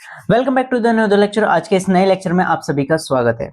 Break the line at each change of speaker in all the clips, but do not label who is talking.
Welcome back to the new lecture. आज के इस नए लेक्चर में आप सभी का स्वागत है।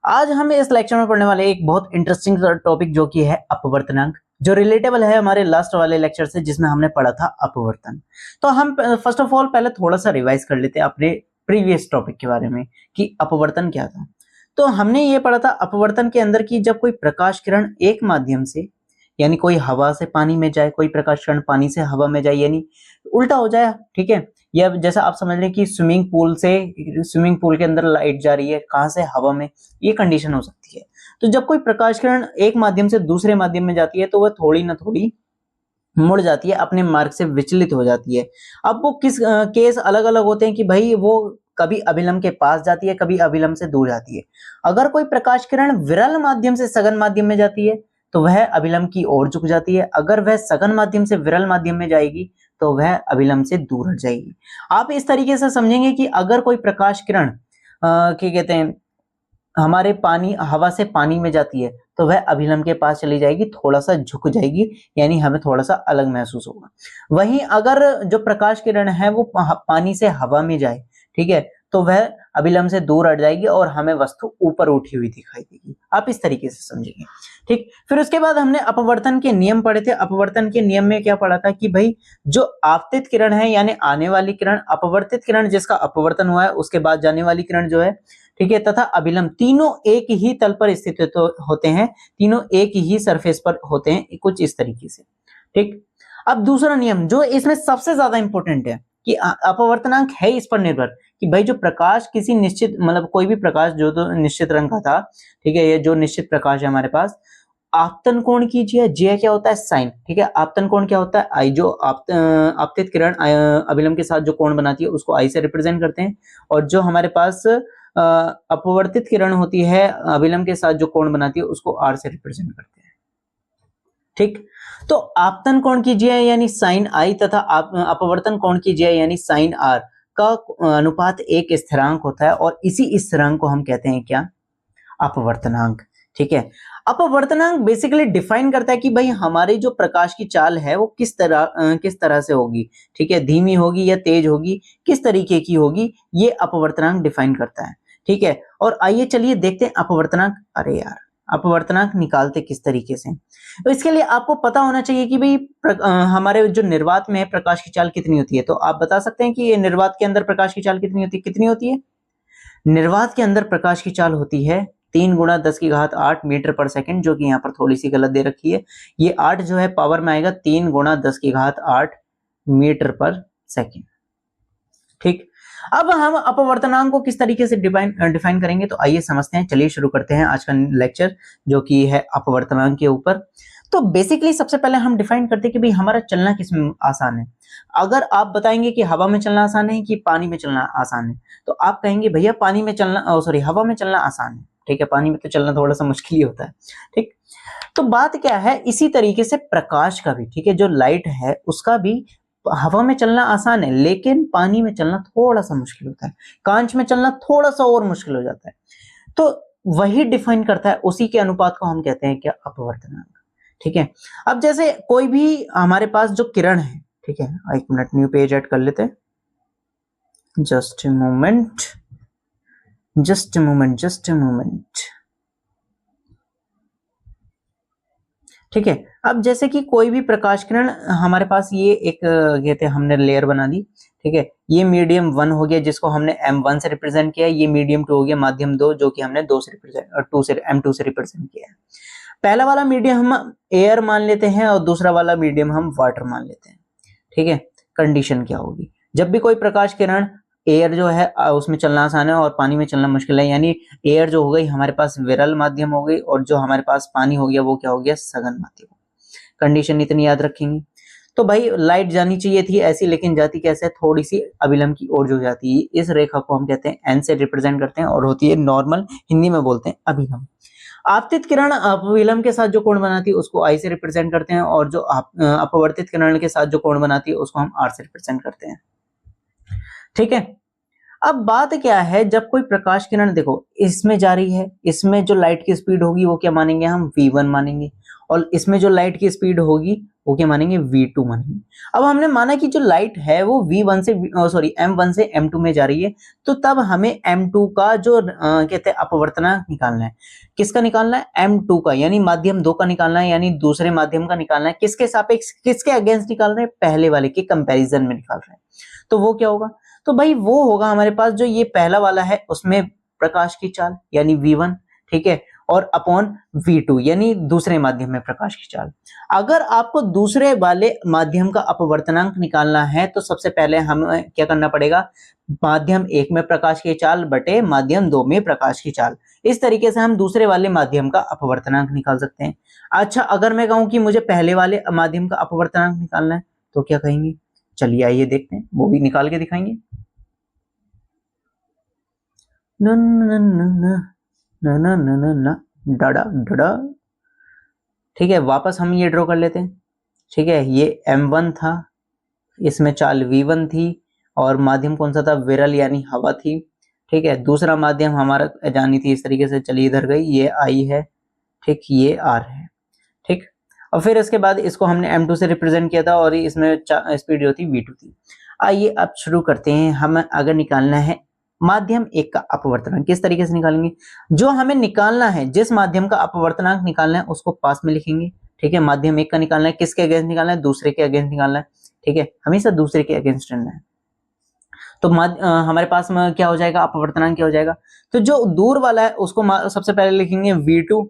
आज हम इस लेक्चर में पढ़ने वाले एक बहुत इंटरेस्टिंग टॉपिक जो कि है अपवर्तनांक, जो रिलेटेबल है हमारे लास्ट वाले लेक्चर से जिसमें हमने पढ़ा था अपवर्तन। तो हम फर्स्ट ऑफ ऑल पहले थोड़ा सा रिवाइज कर लेते हैं अपने प्रीवियस टॉपिक के बारे में कि अपवर्तन क्या था। तो हमने ये पढ़ा था अपवर्तन के अंदर की जब कोई प्रकाश किरण एक माध्यम से, यानी कोई हवा से पानी में जाए, कोई प्रकाश किरण पानी से हवा में जाए, यानी उल्टा हो जाए, ठीक है। या जैसा आप समझ लें कि स्विमिंग पूल के अंदर लाइट जा रही है, कहां से, हवा में, ये कंडीशन हो सकती है। तो जब कोई प्रकाश किरण एक माध्यम से दूसरे माध्यम में जाती है तो वह थोड़ी ना थोड़ी मुड़ जाती है, अपने मार्ग से विचलित हो जाती है। अब वो किस केस अलग अलग होते हैं कि भाई वो कभी अभिलंब के पास जाती है, कभी अभिलंब से दूर जाती है। अगर कोई प्रकाश किरण विरल माध्यम से सघन माध्यम में जाती है तो वह अभिलंब की ओर झुक जाती है। अगर वह सघन माध्यम से विरल माध्यम में जाएगी तो वह अभिलंब से दूर हट जाएगी। आप इस तरीके से समझेंगे कि अगर कोई प्रकाश किरण क्या कहते हैं हमारे हवा से पानी में जाती है तो वह अभिलंब के पास चली जाएगी, थोड़ा सा झुक जाएगी, यानी हमें थोड़ा सा अलग महसूस होगा। वहीं अगर जो प्रकाश किरण है वो पानी से हवा में जाए, ठीक है, तो वह अभिलंब से दूर हट जाएगी और हमें वस्तु ऊपर उठी हुई दिखाई देगी। आप इस तरीके से समझेंगे, ठीक। फिर उसके बाद हमने अपवर्तन के नियम पढ़े थे। अपवर्तन के नियम में क्या पढ़ा था कि भाई जो आपतित किरण है यानी आने वाली किरण, अपवर्तित किरण जिसका अपवर्तन हुआ है, उसके बाद जाने वाली किरण जो है, ठीक है, तथा अभिलंब, तीनों एक ही तल पर स्थित तो होते हैं, तीनों एक ही सरफेस पर होते हैं, कुछ इस तरीके से, ठीक। अब दूसरा नियम जो इसमें सबसे ज्यादा इंपॉर्टेंट है कि अपवर्तनांक है इस पर निर्भर कि भाई जो प्रकाश किसी निश्चित, मतलब कोई भी प्रकाश जो तो निश्चित रंग का था, ठीक है, ये जो निश्चित प्रकाश है हमारे पास, आपतन कोण कीजिए, जे क्या होता है साइन, ठीक है, आपतन कोण क्या होता है आई, जो आपतित किरण अभिलंब के साथ जो कोण बनाती है उसको आई से रिप्रेजेंट करते हैं, और जो हमारे पास अपवर्तित किरण होती है अभिलंब के साथ जो कोण बनाती है उसको आर से रिप्रेजेंट करते हैं, ठीक। तो आपतन कोण कीजिए यानी साइन आई तथा अपवर्तन कोण कीजिए यानी साइन आर का अनुपात एक स्थिरांक होता है, और इसी स्थिरांक को हम कहते हैं क्या, अपवर्तनांक, ठीक है। अपवर्तनांक बेसिकली डिफाइन करता है कि भाई हमारी जो प्रकाश की चाल है वो किस तरह से होगी, ठीक है, धीमी होगी या तेज होगी, किस तरीके की होगी, ये अपवर्तनांक डिफाइन करता है, ठीक है। और आइए चलिए देखते हैं अपवर्तनांक, अरे यार अपवर्तनांक निकालते किस तरीके से। तो इसके लिए आपको पता होना चाहिए कि भाई हमारे जो निर्वात में प्रकाश की चाल कितनी होती है। तो आप बता सकते हैं कि ये निर्वात के अंदर प्रकाश की चाल कितनी होती है। निर्वात के अंदर प्रकाश की चाल होती है 3 गुणा 10 की घात 8 मीटर पर सेकंड, जो कि यहाँ पर थोड़ी सी गलत दे रखी है। ये 8 जो है पावर में आएगा 3 गुणा 10 की घात 8 मीटर पर सेकंड, ठीक। अब हम अपवर्तनांक को किस तरीके से डिफाइन करेंगे, तो आइए समझते हैं। चलिए शुरू करते हैं आज का लेक्चर जो कि है अपवर्तनांक के ऊपर। तो बेसिकली सबसे पहले हम डिफाइन करते हैं कि भाई हमारा चलना किसमें आसान है। अगर आप बताएंगे कि हवा में चलना आसान है कि पानी में चलना आसान है, तो आप कहेंगे भैया पानी में चलना, सॉरी, हवा में चलना आसान है, ठीक है, पानी में तो चलना थोड़ा सा मुश्किल ही होता है, ठीक। तो बात क्या है, इसी तरीके से प्रकाश का भी, ठीक है, जो लाइट है उसका भी हवा में चलना आसान है लेकिन पानी में चलना थोड़ा सा मुश्किल होता है, कांच में चलना थोड़ा सा और मुश्किल हो जाता है। तो वही डिफाइन करता है, उसी के अनुपात को हम कहते हैं क्या, अपवर्तनांक, ठीक है। अब जैसे कोई भी हमारे पास जो किरण है, ठीक है, एक मिनट न्यू पेज ऐड कर लेते हैं, जस्ट ए मोमेंट, ठीक है। अब जैसे कि कोई भी प्रकाश किरण हमारे पास, ये एक कहते हैं हमने लेयर बना दी, ठीक है, ये मीडियम 1 हो गया जिसको हमने M1 से रिप्रेजेंट किया, ये मीडियम 2 हो गया, माध्यम 2 जो कि हमने 2 से M2 से रिप्रेजेंट किया है। पहला वाला मीडियम हम एयर मान लेते हैं और दूसरा वाला मीडियम हम वाटर मान लेते हैं, ठीक है। कंडीशन क्या होगी, जब भी कोई प्रकाश किरण, एयर जो है उसमें चलना आसान है और पानी में चलना मुश्किल है, यानी एयर जो हो गई हमारे पास विरल माध्यम हो गई और जो हमारे पास पानी हो गया वो क्या हो गया, सघन माध्यम। कंडीशन इतनी याद रखेंगे। तो भाई लाइट जानी चाहिए थी ऐसी, लेकिन जाती कैसे, थोड़ी सी अभिलंब की ओर जो जाती है। इस रेखा को हम कहते हैं एन से रिप्रेजेंट करते हैं और होती है नॉर्मल, हिंदी में बोलते हैं अभिलंब। आपतित किरण अभिलंब के साथ जो कोण बनाती है उसको आई से रिप्रेजेंट करते हैं, और जो अपवर्तित किरण के साथ जो कोण बनाती है उसको हम आर से रिप्रेजेंट करते हैं, ठीक है। अब बात क्या है, जब कोई प्रकाश किरण देखो इसमें जा रही है, इसमें जो लाइट की स्पीड होगी वो क्या मानेंगे हम, v1 मानेंगे, और इसमें जो लाइट की स्पीड होगी वो क्या मानेंगे, v2 मानेंगे। अब हमने माना कि जो लाइट है वो v1 से m1 से m2 में जा रही है, तो तब हमें m2 का जो कहते हैं अपवर्तनांक निकालना है। किसका निकालना है, m2 का, यानी माध्यम 2 का निकालना है, यानी दूसरे माध्यम का निकालना है। किसके सापेक्ष, किसके अगेंस्ट निकाल रहे हैं, पहले वाले के कंपैरिजन में निकाल रहे हैं। तो वो क्या होगा, तो भाई वो होगा हमारे पास जो ये पहला वाला है उसमें प्रकाश की चाल यानी v1, ठीक है, और अपॉन v2 यानी दूसरे माध्यम में प्रकाश की चाल। अगर आपको दूसरे वाले माध्यम का अपवर्तनांक निकालना है तो सबसे पहले हमें क्या करना पड़ेगा, माध्यम 1 में प्रकाश की चाल बटे माध्यम 2 में प्रकाश की चाल। इस तरीके से हम दूसरे वाले माध्यम का अपवर्तनांक निकाल सकते हैं। अच्छा, अगर मैं कहूं कि मुझे पहले वाले माध्यम का अपवर्तनांक निकालना है तो क्या कहेंगे, चलिए आइए देखते हैं, वो भी निकाल के दिखाएंगे। न न न न न न न न डा डा, ठीक है, वापस हम ये ड्रॉ कर लेते हैं। ठीक है, ये m1 था, इसमें चाल v1 थी और माध्यम कौन सा था, विरल यानी हवा थी। ठीक है, दूसरा माध्यम हमारा जानी थी इस तरीके से, चलिए इधर गई, ये I है, ठीक, ये R है, ठीक। और फिर इसके बाद इसको हमने m2 से रिप्रेजेंट किया था और इसमें स्पीड जो थी v2 थी। आइए अब शुरू करते हैं। हमें अगर निकालना है माध्यम 1 का अपवर्तनांक, किस तरीके से निकालेंगे, जो हमें निकालना है, जिस माध्यम का अपवर्तनांक निकालना है उसको पास में लिखेंगे। ठीक है, माध्यम 1 का निकालना है, किसके अगेंस्ट निकालना है, दूसरे के अगेंस्ट निकालना है। ठीक है, हमेशा दूसरे के अगेंस्ट रहना है। तो हमारे पास में क्या हो जाएगा, अपवर्तनांक क्या हो जाएगा, तो जो दूर वाला है उसको सबसे पहले लिखेंगे v2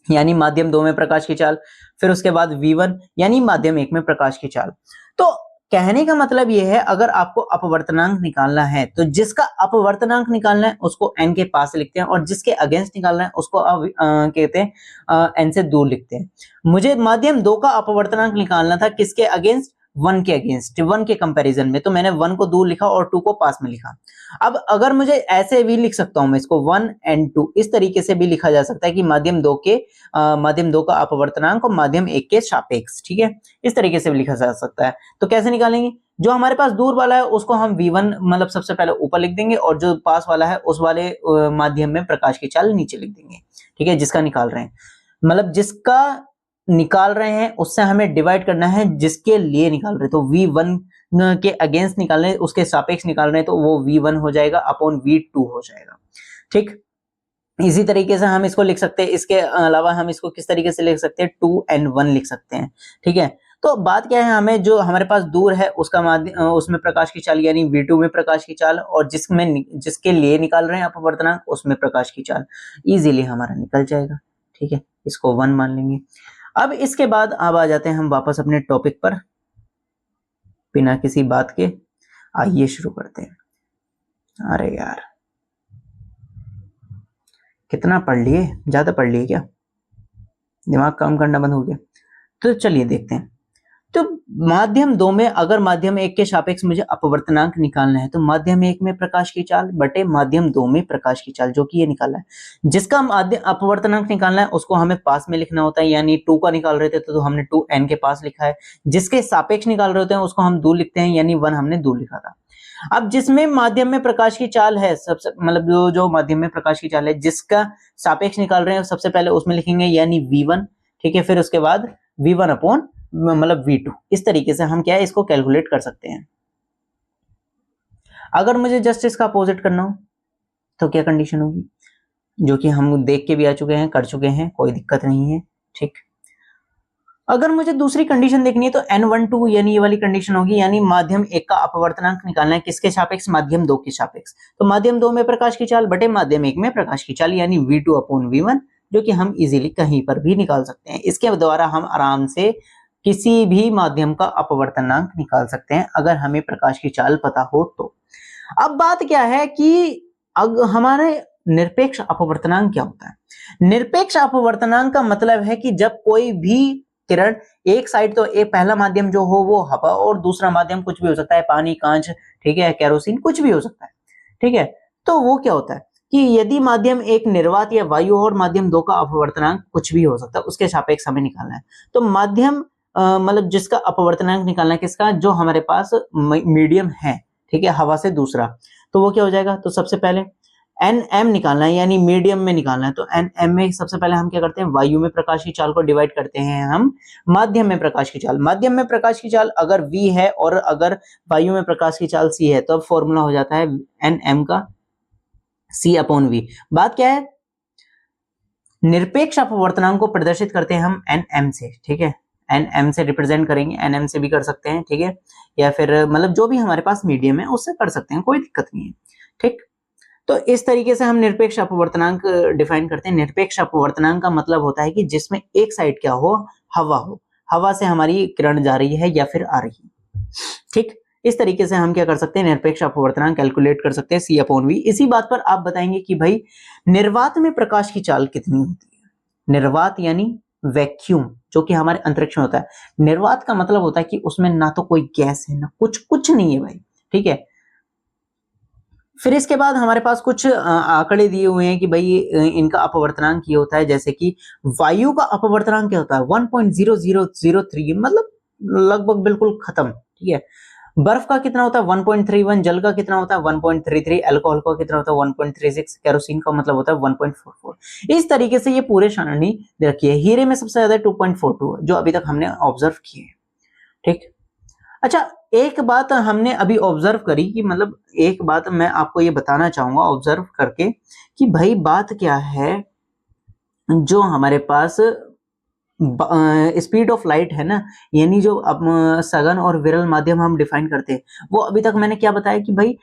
यानी माध्यम 2 में प्रकाश की चाल, फिर उसके बाद v1 यानी माध्यम 1 में प्रकाश की चाल। तो कहने का मतलब यह है, अगर आपको अपवर्तनांक निकालना है तो जिसका अपवर्तनांक निकालना है उसको n के पास लिखते हैं और जिसके अगेंस्ट निकालना है उसको कहते हैं n से दूर लिखते हैं। मुझे माध्यम 2 का अपवर्तनांक निकालना था, किसके अगेंस्ट, 1 के अगेंस्ट, 1 के कंपैरिजन में, तो मैंने 1 को दूर लिखा और 2 को पास में लिखा। अब अगर मुझे ऐसे भी लिख सकता हूं मैं इसको 1 and 2, इस तरीके से भी लिखा जा सकता है कि माध्यम 2 का अपवर्तनांक और माध्यम 1 के सापेक्ष। ठीक है, इस तरीके से भी लिखा जा सकता है। तो कैसे निकालेंगे, जो हमारे पास दूर वाला है उसको हम v1 मतलब सबसे पहले ऊपर लिख देंगे और जो पास वाला है उस वाले माध्यम में प्रकाश की चाल नीचे लिख देंगे। ठीक है, जिसका निकाल रहे हैं, मतलब जिसका निकाल रहे हैं उससे हमें डिवाइड करना है जिसके लिए निकाल रहे हैं। तो v1 के अगेंस्ट निकाल रहे हैं, उसके सापेक्ष निकाल रहे हैं, तो वो v1 हो जाएगा अपॉन v2 हो जाएगा। ठीक, इसी तरीके से हम इसको लिख सकते हैं। इसके अलावा हम इसको किस तरीके से लिख सकते हैं, 2n1 लिख सकते हैं। ठीक है, तो बात क्या है, हमें जो हमारे पास दूर है उसका उसमें प्रकाश की चाल यानी v2 में प्रकाश की चाल, और जिसके लिए निकाल रहे हैं अपवर्तनांक उसमें प्रकाश की चाल, इजीली हमारा निकल जाएगा। ठीक है, इसको 1 मान लेंगे। अब इसके बाद अब आ जाते हैं हम वापस अपने टॉपिक पर, बिना किसी बात के आइए शुरू करते हैं। अरे यार, कितना पढ़ लिए, ज्यादा पढ़ लिए क्या, दिमाग काम करना बंद हो गया। तो चलिए देखते हैं। तो माध्यम 2 में अगर माध्यम 1 के सापेक्ष मुझे अपवर्तनांक निकालना है तो माध्यम 1 में प्रकाश की चाल बटे माध्यम 2 में प्रकाश की चाल, जो कि ये निकाला है। जिसका अपवर्तनांक निकालना है उसको हमें पास में लिखना होता है, यानी 2 का निकाल रहे थे तो हमने 2n के पास लिखा है। जिसके सापेक्ष निकाल रहे होते हैं उसको हम दूर लिखते हैं, यानी 1 हमने दूर लिखा था। अब जिसमें माध्यम में प्रकाश की चाल है, सबसे मतलब जो माध्यम में प्रकाश की चाल है जिसका सापेक्ष निकाल रहे हैं सबसे पहले उसमें लिखेंगे यानी v1। ठीक है, फिर उसके बाद v1 अपॉन मतलब v2। इस तरीके से हम क्या है इसको कैलकुलेट कर सकते हैं। अगर मुझे जस्ट इसका अपोजिट करना हो तो क्या कंडीशन होगी, जो कि हम देख के भी आ चुके हैं, कर चुके हैं, कोई दिक्कत नहीं है। ठीक, अगर मुझे दूसरी कंडीशन देखनी है तो n12 यानी ये वाली कंडीशन होगी, यानी माध्यम 1 का अपवर्तनांक निकालना है, किसके सापेक्ष, माध्यम 2 के सापेक्ष। तो माध्यम 2 में प्रकाश की चाल बटे माध्यम 1 में प्रकाश की चाल, यानी v2 अपॉन v1, जो कि हम इजीली कहीं पर भी निकाल सकते हैं। इसके द्वारा हम आराम से किसी भी माध्यम का अपवर्तनांक निकाल सकते हैं अगर हमें प्रकाश की चाल पता हो तो। अब बात क्या है कि हमारे निरपेक्ष अपवर्तनांक क्या होता है। निरपेक्ष अपवर्तनांक का मतलब है कि जब कोई भी किरण एक साइड, तो एक पहला माध्यम जो हो वो हवा और दूसरा माध्यम कुछ भी हो सकता है, पानी, कांच, ठीक है, केरोसिन, कुछ भी हो सकता है। ठीक है, तो वो क्या होता है कि यदि माध्यम एक निर्वात या वायु और माध्यम 2 का अपवर्तनांक कुछ भी हो सकता है, उसके सापेक्ष हमें निकालना है। तो माध्यम मतलब जिसका अपवर्तनांक निकालना है, किसका, जो हमारे पास मीडियम है, ठीक है, हवा से दूसरा, तो वो क्या हो जाएगा। तो सबसे पहले NM निकालना है यानी मीडियम में निकालना है, तो NM में सबसे पहले हम क्या करते हैं, वायु में प्रकाश की चाल को डिवाइड करते हैं हम माध्यम में प्रकाश की चाल। माध्यम में प्रकाश की चाल अगर V है और अगर वायु में प्रकाश की चाल C है, तो अब फॉर्मूला हो जाता है NM का C/V। बात क्या है, निरपेक्ष अपवर्तनांक को प्रदर्शित करते हैं हम NM से, ठीक है, NM से रिप्रेजेंट करेंगे, NM से भी कर सकते हैं, ठीक है, या फिर मतलब जो भी हमारे पास मीडियम है उससे कर सकते हैं, कोई दिक्कत नहीं है, ठीक। तो इस तरीके से हम निरपेक्ष अपवर्तनांक डिफाइन करते हैं। निरपेक्ष अपवर्तनांक का मतलब होता है कि जिसमें एक साइड क्या हो, हवा हो, हवा से हमारी किरण जा रही है या फिर आ रही है, ठीक। इस तरीके से हम क्या कर सकते हैं, निरपेक्ष अपवर्तनांक कैलकुलेट कर सकते हैं C/V। इसी बात पर आप बताएंगे कि भाई निर्वात में प्रकाश की चाल कितनी होती है। निर्वात यानी वैक्यूम, जो कि हमारे अंतरिक्ष में होता है। निर्वात का मतलब होता है कि उसमें ना तो कोई गैस है ना कुछ नहीं है भाई, ठीक है। फिर इसके बाद हमारे पास कुछ आंकड़े दिए हुए हैं कि भाई इनका अपवर्तनांक ये होता है, जैसे कि वायु का अपवर्तनांक क्या होता है 1.0003, मतलब लगभग बिल्कुल खत्म, ठीक है। बर्फ का कितना होता है 1.31, जल का कितना होता है 1.33, अल्कोहल का कितना होता है 1.36, केरोसिन का मतलब होता है 1.44। इस तरीके से ये पूरे सारणी दे रखी है। हीरे में सबसे ज्यादा 2.42 जो अभी तक हमने ऑब्जर्व किए, ठीक। अच्छा, एक बात हमने अभी ऑब्जर्व करी कि मतलब एक बात मैं आपको ये बताना चाहूंगा ऑब्जर्व करके कि भाई बात क्या है, जो हमारे पास स्पीड ऑफ लाइट है ना, यानी जो सघन और विरल माध्यम हम डिफाइन करते हैं, वो अभी तक मैंने क्या बताया कि भाई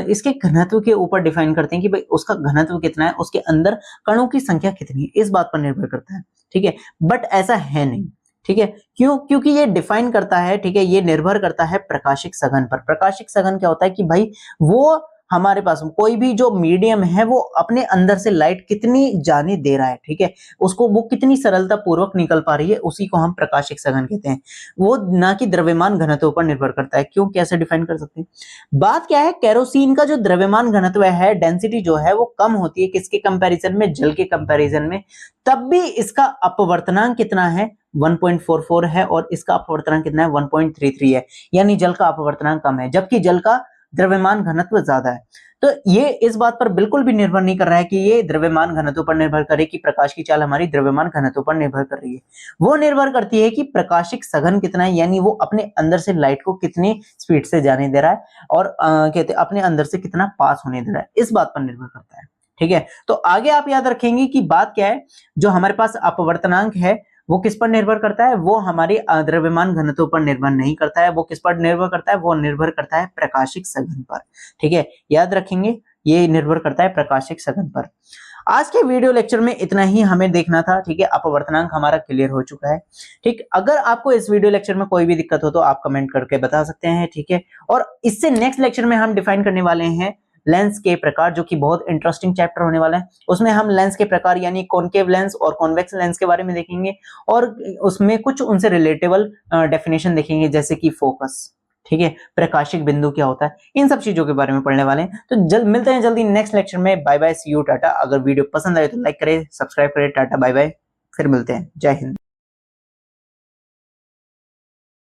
इसके घनत्व के ऊपर डिफाइन करते हैं कि भाई उसका घनत्व कितना है, उसके अंदर कणों की संख्या कितनी है, इस बात पर निर्भर करता है, ठीक है। बट ऐसा है नहीं, ठीक है, क्यों, क्योंकि ये डिफाइन करता है, ठीक है, ये निर्भर करता है प्रकाशिक सघन पर। प्रकाशिक सघन क्या होता है कि भाई वो हमारे पास कोई भी जो मीडियम है वो अपने अंदर से लाइट कितनी जाने दे रहा है, ठीक है, उसको वो कितनी सरलता पूर्वक निकल पा रही है, उसी को हम प्रकाशिक सघन कहते हैं। वो ना कि द्रव्यमान घनत्व पर निर्भर करता है। क्यों, कैसे डिफाइन कर सकते हैं, बात क्या है, केरोसिन का जो द्रव्यमान घनत्व है, डेंसिटी जो है वो कम होती है किसके कंपैरिजन में, जल के कंपैरिजन में, तब भी इसका अपवर्तनांक कितना है 1.44 है और इसका अपवर्तनांक कितना है 1.33 है, यानी जल का अपवर्तनांक कम है जबकि जल का द्रव्यमान घनत्व ज्यादा है। तो ये इस बात पर बिल्कुल भी निर्भर नहीं कर रहा है कि ये द्रव्यमान घनत्व पर निर्भर करे कि प्रकाश की चाल हमारी द्रव्यमान घनत्व पर निर्भर कर रही है। वो निर्भर करती है कि प्रकाशिक सघन कितना है, यानी वो अपने अंदर से लाइट को कितनी स्पीड से जाने दे रहा है और कहते अपने अंदर से कितना पास होने दे रहा है, इस बात पर निर्भर करता है, ठीक है। तो आगे आप याद रखेंगे कि बात क्या है, जो हमारे पास अपवर्तनांक है वो किस पर निर्भर करता है, वो हमारे द्रव्यमान घनत्व पर निर्भर नहीं करता है। वो किस पर निर्भर करता है, वो निर्भर करता है प्रकाशिक सघन पर, ठीक है, याद रखेंगे, ये निर्भर करता है प्रकाशिक सघन पर। आज के वीडियो लेक्चर में इतना ही हमें देखना था, ठीक है, अपवर्तनांक हमारा क्लियर हो चुका है, ठीक। अगर आपको इस वीडियो लेक्चर में कोई भी दिक्कत हो तो आप कमेंट करके बता सकते हैं, ठीक है। और इससे नेक्स्ट लेक्चर में हम डिफाइन करने वाले हैं लेंस के प्रकार, जो कि बहुत इंटरेस्टिंग चैप्टर होने वाला है। उसमें हम लेंस के प्रकार यानी कॉनकेव लेंस और कॉन्वेक्स लेंस के बारे में देखेंगे और उसमें कुछ उनसे रिलेटेबल डेफिनेशन देखेंगे, जैसे कि फोकस, ठीक है, प्रकाशिक बिंदु क्या होता है, इन सब चीजों के बारे में पढ़ने वाले हैं। तो जल्द मिलते हैं जल्दी नेक्स्ट लेक्चर में। Bye bye, see you, tata. अगर वीडियो पसंद आए तो लाइक करें, सब्सक्राइब करें, टाटा बाय बाय, फिर मिलते हैं, जय हिंद।